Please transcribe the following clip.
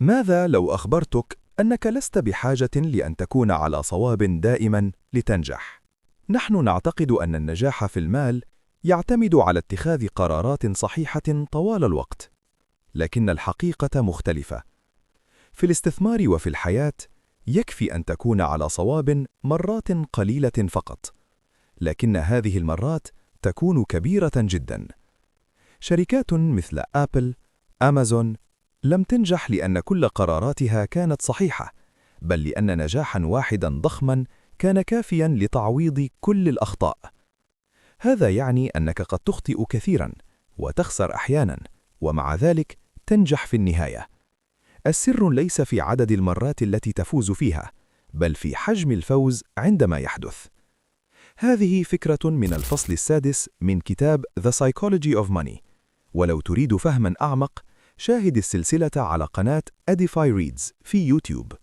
ماذا لو أخبرتك أنك لست بحاجة لأن تكون على صواب دائما لتنجح؟ نحن نعتقد أن النجاح في المال يعتمد على اتخاذ قرارات صحيحة طوال الوقت، لكن الحقيقة مختلفة. في الاستثمار وفي الحياة يكفي أن تكون على صواب مرات قليلة فقط، لكن هذه المرات تكون كبيرة جدا. شركات مثل آبل، أمازون لم تنجح لأن كل قراراتها كانت صحيحة، بل لأن نجاحاً واحداً ضخماً كان كافياً لتعويض كل الأخطاء. هذا يعني أنك قد تخطئ كثيراً وتخسر أحياناً، ومع ذلك تنجح في النهاية. السر ليس في عدد المرات التي تفوز فيها، بل في حجم الفوز عندما يحدث. هذه فكرة من الفصل السادس من كتاب The Psychology of Money. ولو تريد فهماً أعمق، شاهد السلسلة على قناة Edify Reads في يوتيوب.